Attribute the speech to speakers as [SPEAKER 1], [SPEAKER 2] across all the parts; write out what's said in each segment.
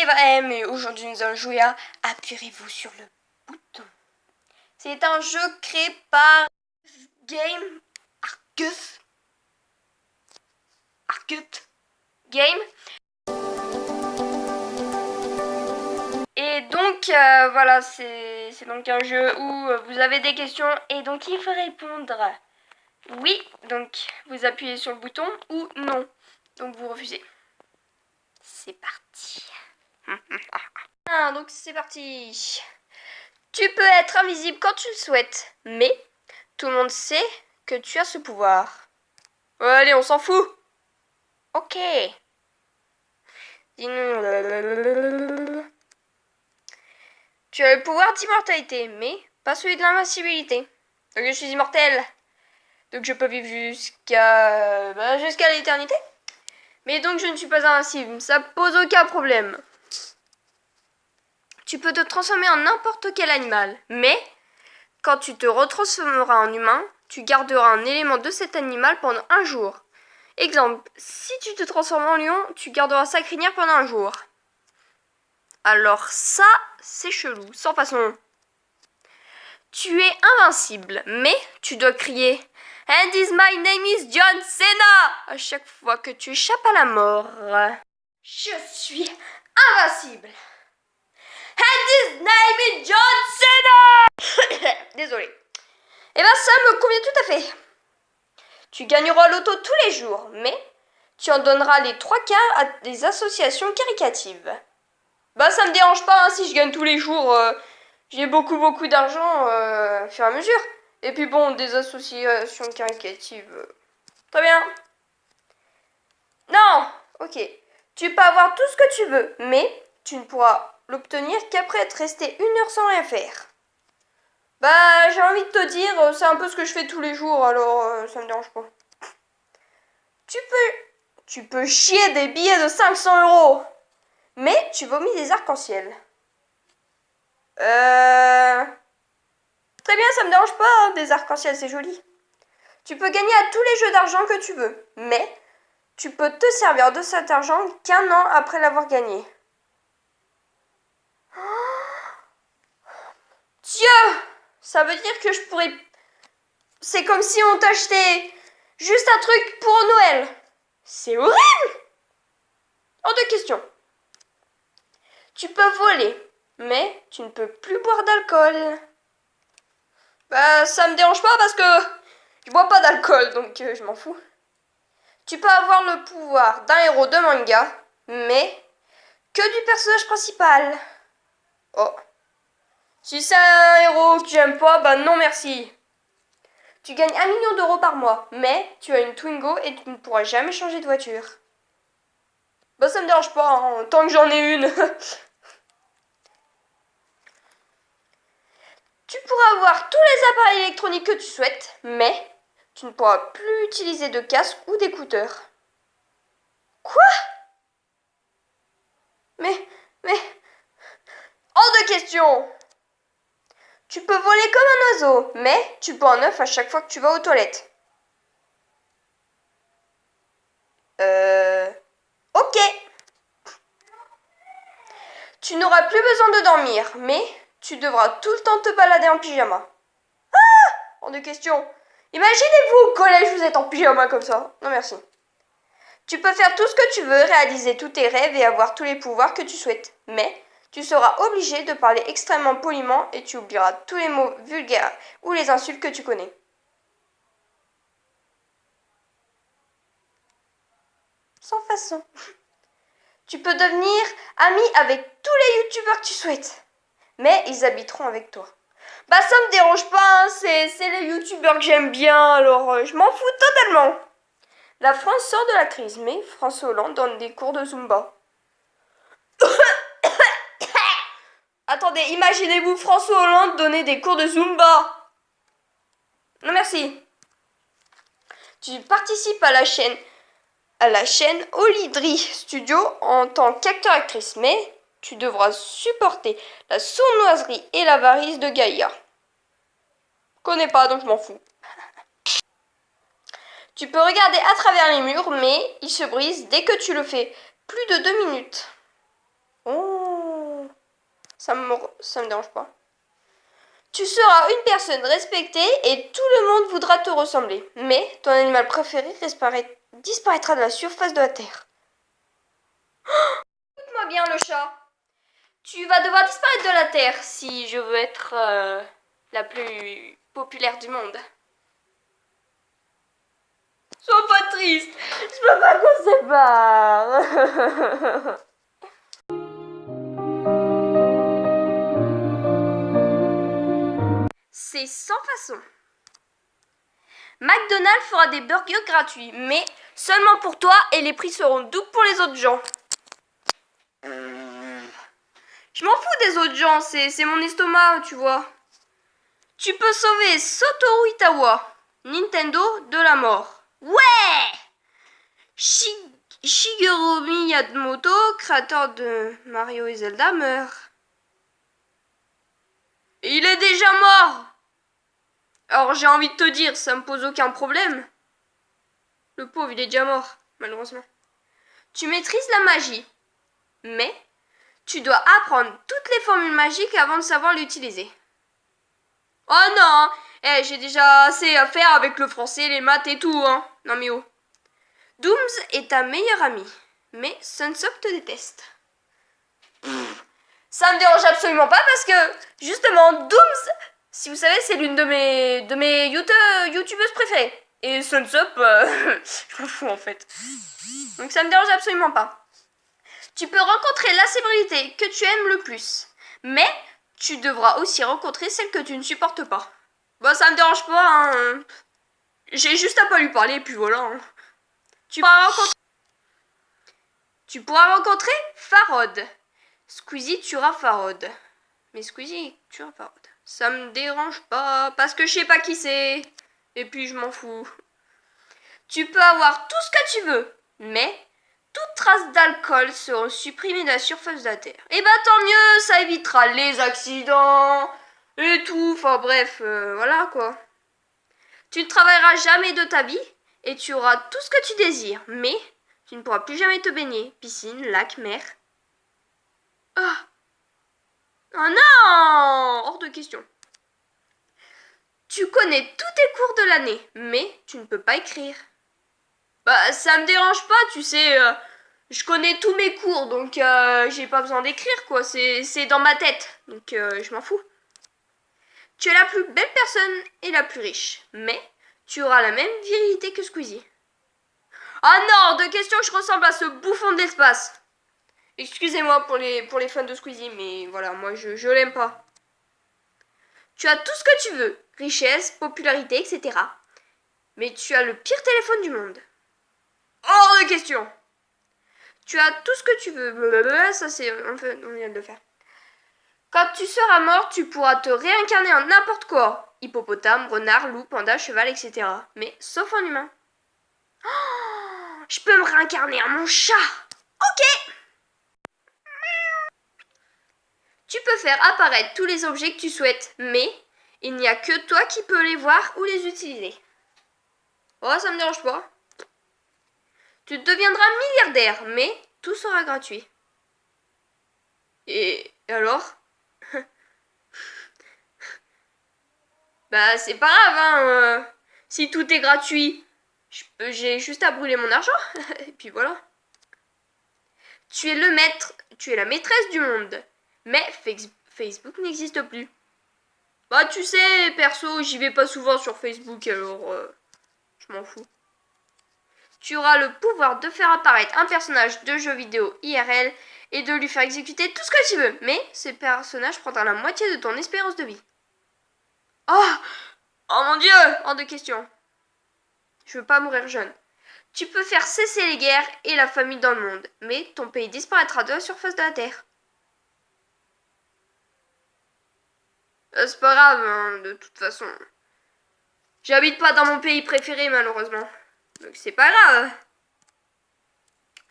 [SPEAKER 1] VM et aujourd'hui nous allons jouer à Appuierez-vous sur le bouton. C'est un jeu créé par Game Argus Game. Et donc voilà, c'est donc un jeu où vous avez des questions et donc il faut répondre oui, donc vous appuyez sur le bouton ou non, donc vous refusez. C'est parti. Donc c'est parti. Tu peux être invisible quand tu le souhaites, mais tout le monde sait que tu as ce pouvoir. Allez, on s'en fout. Ok. Dis-nous. Tu as le pouvoir d'immortalité, mais pas celui de l'invincibilité. Donc je suis immortel. Donc je peux vivre jusqu'à l'éternité. Mais donc je ne suis pas invincible. Ça pose aucun problème. Tu peux te transformer en n'importe quel animal, mais quand tu te retransformeras en humain, tu garderas un élément de cet animal pendant un jour. Exemple, si tu te transformes en lion, tu garderas sa crinière pendant un jour. Alors ça, c'est chelou, sans façon. Tu es invincible, mais tu dois crier « And my name is John Cena » à chaque fois que tu échappes à la mort. Je suis invincible. And his name is John Cena. Désolé. Eh ben ça me convient tout à fait. Tu gagneras au loto tous les jours, mais tu en donneras les 3/4 à des associations caritatives. Bah ça me dérange pas hein, si je gagne tous les jours. J'ai beaucoup d'argent au fur et à mesure. Et puis bon, des associations caritatives. Très bien. Non, ok. Tu peux avoir tout ce que tu veux, mais tu ne pourras l'obtenir qu'après être resté 1 heure sans rien faire. Bah, j'ai envie de te dire, c'est un peu ce que je fais tous les jours, alors ça me dérange pas. Tu peux chier des billets de 500 €, mais tu vomis des arcs-en-ciel. Très bien, ça me dérange pas, hein, des arcs-en-ciel, c'est joli. Tu peux gagner à tous les jeux d'argent que tu veux, mais tu peux te servir de cet argent qu'1 an après l'avoir gagné. Dieu! Ça veut dire que je pourrais... C'est comme si on t'achetait juste un truc pour Noël. C'est horrible! Hors de question. Tu peux voler, mais tu ne peux plus boire d'alcool. Bah, ça me dérange pas parce que je bois pas d'alcool, donc je m'en fous. Tu peux avoir le pouvoir d'un héros de manga, mais que du personnage principal. Oh. Si c'est un héros que j'aime pas, bah non merci. Tu gagnes 1 million d'euros par mois, mais tu as une Twingo et tu ne pourras jamais changer de voiture. Bah ça me dérange pas, hein, tant que j'en ai une. Tu pourras avoir tous les appareils électroniques que tu souhaites, mais tu ne pourras plus utiliser de casque ou d'écouteurs. Quoi? Mais... Hors de question! Tu peux voler comme un oiseau, mais tu prends un œuf à chaque fois que tu vas aux toilettes. Ok. Tu n'auras plus besoin de dormir, mais tu devras tout le temps te balader en pyjama. Ah! Hors de question. Imaginez-vous au collège, vous êtes en pyjama comme ça. Non merci. Tu peux faire tout ce que tu veux, réaliser tous tes rêves et avoir tous les pouvoirs que tu souhaites, mais tu seras obligé de parler extrêmement poliment et tu oublieras tous les mots vulgaires ou les insultes que tu connais. Sans façon. Tu peux devenir ami avec tous les youtubeurs que tu souhaites, mais ils habiteront avec toi. Bah ça me dérange pas, hein, c'est les youtubeurs que j'aime bien, alors je m'en fous totalement. La France sort de la crise, mais François Hollande donne des cours de Zumba. Attendez, imaginez-vous François Hollande donner des cours de Zumba. Non merci. Tu participes à la chaîne Olydri Studio en tant qu'acteur-actrice, mais tu devras supporter la sournoiserie et l'avarice de Gaïa. Je connais pas, donc je m'en fous. Tu peux regarder à travers les murs, mais ils se brisent dès que tu le fais plus de 2 minutes. Oh. Ça me dérange pas. Tu seras une personne respectée et tout le monde voudra te ressembler. Mais ton animal préféré disparaîtra de la surface de la Terre. Écoute-moi bien le chat. Tu vas devoir disparaître de la Terre si je veux être la plus populaire du monde. Sois pas triste. Je peux pas qu'on se sépare. C'est sans façon. McDonald's fera des burgers gratuits, mais seulement pour toi et les prix seront doubles pour les autres gens. Je m'en fous des autres gens, c'est mon estomac, tu vois. Tu peux sauver Satoru Itawa, Nintendo, de la mort. Ouais! Shigeru Miyamoto, créateur de Mario et Zelda, meurt. Il est déjà mort! Alors j'ai envie de te dire, ça me pose aucun problème. Le pauvre, il est déjà mort, malheureusement. Tu maîtrises la magie, mais tu dois apprendre toutes les formules magiques avant de savoir l'utiliser. Oh non, j'ai déjà assez à faire avec le français, les maths et tout, hein. Non mais oh. Dooms est ta meilleure amie, mais Sunsop te déteste. Ça me dérange absolument pas parce que, justement, Dooms, si vous savez, c'est l'une de mes youtubeuses préférées. Et Sunsop, je m'en fous en fait. Donc ça me dérange absolument pas. Tu peux rencontrer la célébrité que tu aimes le plus, mais tu devras aussi rencontrer celle que tu ne supportes pas. Bah ça me dérange pas, hein. J'ai juste à pas lui parler et puis voilà. Hein. Tu pourras rencontrer Farod. Squeezie tuera Farod. Mais Squeezie tuera Farod. Ça me dérange pas parce que je sais pas qui c'est. Et puis je m'en fous. Tu peux avoir tout ce que tu veux, mais toute trace d'alcool sera supprimée de la surface de la Terre. Et bah tant mieux, ça évitera les accidents et tout. Enfin bref, voilà quoi. Tu ne travailleras jamais de ta vie et tu auras tout ce que tu désires, mais tu ne pourras plus jamais te baigner. Piscine, lac, mer. Ah. Oh non! Hors de question. Tu connais tous tes cours de l'année, mais tu ne peux pas écrire. Bah ça me dérange pas, tu sais, je connais tous mes cours, donc j'ai pas besoin d'écrire quoi, c'est dans ma tête, donc je m'en fous. Tu es la plus belle personne et la plus riche, mais tu auras la même virilité que Squeezie. Ah non, de question que je ressemble à ce bouffon de l'espace. Excusez-moi pour les fans de Squeezie, mais voilà, moi je l'aime pas. Tu as tout ce que tu veux, richesse, popularité, etc. Mais tu as le pire téléphone du monde. Hors de question. Tu as tout ce que tu veux. Blablabla, ça c'est... on vient de le faire. Quand tu seras mort, tu pourras te réincarner en n'importe quoi. Hippopotame, renard, loup, panda, cheval, etc. Mais sauf en humain. Oh, je peux me réincarner en mon chat. Ok. Tu peux faire apparaître tous les objets que tu souhaites, mais il n'y a que toi qui peux les voir ou les utiliser. Oh, ça me dérange pas. Tu deviendras milliardaire, mais tout sera gratuit. Et alors? Bah c'est pas grave, hein. Si tout est gratuit, j'ai juste à brûler mon argent. Et puis voilà. Tu es le maître, tu es la maîtresse du monde. Mais Facebook n'existe plus. Bah tu sais, perso, j'y vais pas souvent sur Facebook, alors je m'en fous. Tu auras le pouvoir de faire apparaître un personnage de jeu vidéo IRL et de lui faire exécuter tout ce que tu veux. Mais ce personnage prendra la moitié de ton espérance de vie. Oh! Oh mon dieu! Hors de question. Je veux pas mourir jeune. Tu peux faire cesser les guerres et la famine dans le monde, mais ton pays disparaîtra de la surface de la Terre. C'est pas grave, hein, de toute façon. J'habite pas dans mon pays préféré, malheureusement. Donc c'est pas grave.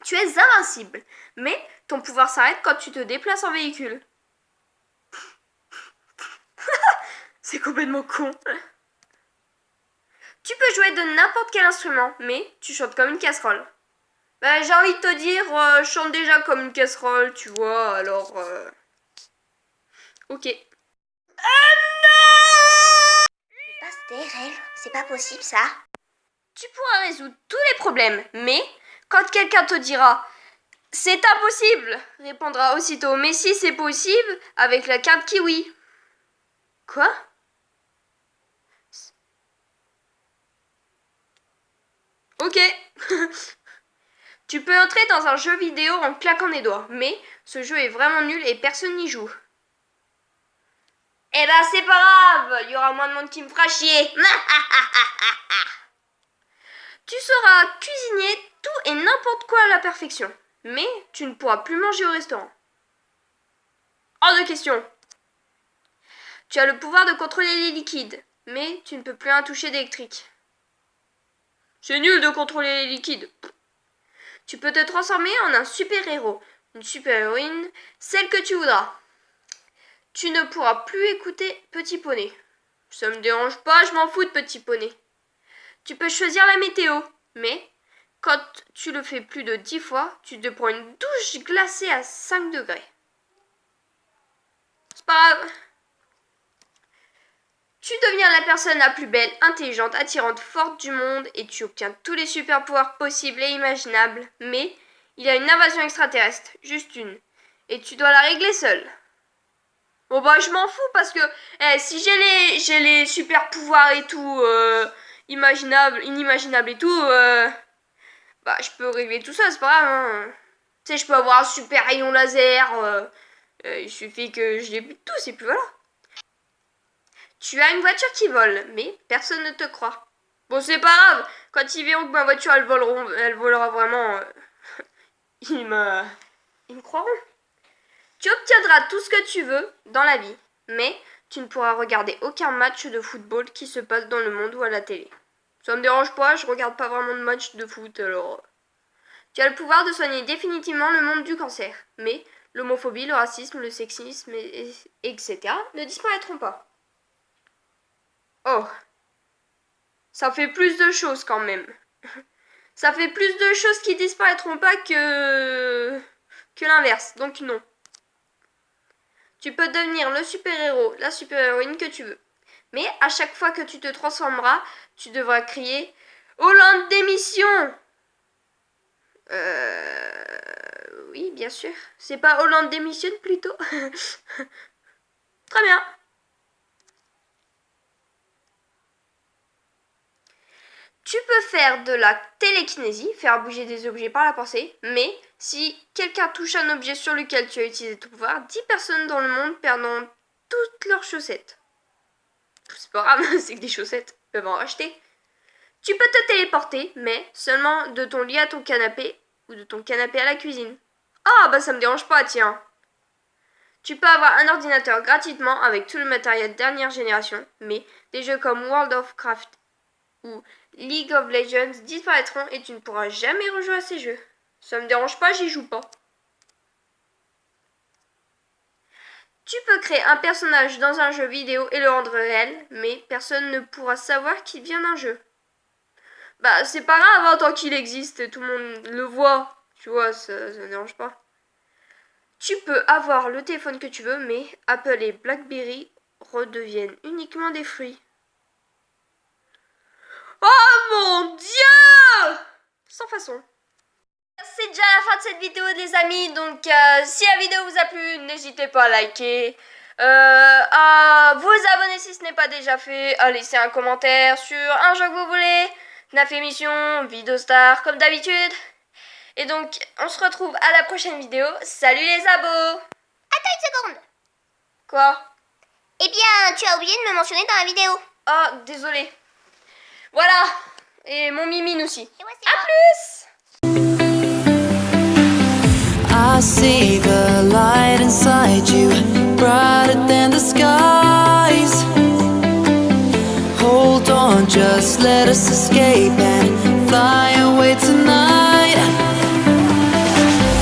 [SPEAKER 1] Tu es invincible, mais ton pouvoir s'arrête quand tu te déplaces en véhicule. C'est complètement con. Tu peux jouer de n'importe quel instrument, mais tu chantes comme une casserole. Bah, j'ai envie de te dire, je chante déjà comme une casserole, tu vois, alors... Ok.
[SPEAKER 2] Passe des règles, c'est pas possible ça.
[SPEAKER 1] Tu pourras résoudre tous les problèmes, mais quand quelqu'un te dira c'est impossible, répondra aussitôt mais si c'est possible avec la carte Kiwi. Quoi? Ok. Tu peux entrer dans un jeu vidéo en claquant des doigts, mais ce jeu est vraiment nul et personne n'y joue. Eh ben c'est pas grave, il y aura moins de monde qui me fera chier. Tu sauras cuisiner tout et n'importe quoi à la perfection, mais tu ne pourras plus manger au restaurant. Hors de question. Tu as le pouvoir de contrôler les liquides, mais tu ne peux plus en toucher d'électrique. C'est nul de contrôler les liquides. Tu peux te transformer en un super-héros, une super-héroïne, celle que tu voudras. Tu ne pourras plus écouter Petit Poney. Ça me dérange pas, je m'en fous de Petit Poney. Tu peux choisir la météo, mais quand tu le fais plus de 10 fois, tu te prends une douche glacée à 5 degrés. C'est pas grave. Tu deviens la personne la plus belle, intelligente, attirante, forte du monde et tu obtiens tous les super pouvoirs possibles et imaginables. Mais il y a une invasion extraterrestre, juste une. Et tu dois la régler seule. Bon bah je m'en fous parce que si j'ai les super pouvoirs et tout, inimaginables et tout, bah je peux régler tout ça, c'est pas grave. Hein. Tu sais, je peux avoir un super rayon laser, il suffit que je les bute tous et puis voilà. Tu as une voiture qui vole, mais personne ne te croit. Bon, c'est pas grave. Quand ils verront que ma voiture, elle volera vraiment, ils me croiront. Tu obtiendras tout ce que tu veux dans la vie, mais tu ne pourras regarder aucun match de football qui se passe dans le monde ou à la télé. Ça me dérange pas, je regarde pas vraiment de match de foot, alors... Tu as le pouvoir de soigner définitivement le monde du cancer, mais l'homophobie, le racisme, le sexisme, etc. ne disparaîtront pas. Oh, ça fait plus de choses quand même. Ça fait plus de choses qui disparaîtront pas que l'inverse, donc non. Tu peux devenir le super-héros, la super-héroïne que tu veux. Mais à chaque fois que tu te transformeras, tu devras crier « Hollande démission !» Oui, bien sûr. C'est pas Hollande démissionne plutôt. Très bien. Tu peux faire de la télékinésie, faire bouger des objets par la pensée, mais si quelqu'un touche un objet sur lequel tu as utilisé ton pouvoir, 10 personnes dans le monde perdront toutes leurs chaussettes. C'est pas grave, c'est que des chaussettes, ils peuvent en racheter. Tu peux te téléporter, mais seulement de ton lit à ton canapé ou de ton canapé à la cuisine. Ah bah ça me dérange pas, tiens. Tu peux avoir un ordinateur gratuitement avec tout le matériel dernière génération, mais des jeux comme World of Warcraft ou League of Legends disparaîtront et tu ne pourras jamais rejouer à ces jeux. Ça me dérange pas, j'y joue pas. Tu peux créer un personnage dans un jeu vidéo et le rendre réel, mais personne ne pourra savoir qu'il vient d'un jeu. Bah c'est pas grave, hein, tant qu'il existe, tout le monde le voit. Tu vois, ça me dérange pas. Tu peux avoir le téléphone que tu veux, mais Apple et BlackBerry redeviennent uniquement des fruits. Oh mon Dieu! Sans façon. C'est déjà la fin de cette vidéo les amis, donc si la vidéo vous a plu, n'hésitez pas à liker, à vous abonner si ce n'est pas déjà fait, à laisser un commentaire sur un jeu que vous voulez, NAF émission, vidéo star comme d'habitude. Et donc on se retrouve à la prochaine vidéo. Salut les abos!
[SPEAKER 2] Attends une seconde.
[SPEAKER 1] Quoi?
[SPEAKER 2] Eh bien, tu as oublié de me mentionner dans la vidéo.
[SPEAKER 1] Oh, désolé. Voilà. Et mon mimine aussi.
[SPEAKER 2] Et voici
[SPEAKER 1] À
[SPEAKER 2] moi.
[SPEAKER 1] plus!
[SPEAKER 3] I see the light inside you, brighter than the skies. Hold on, just let us escape and fly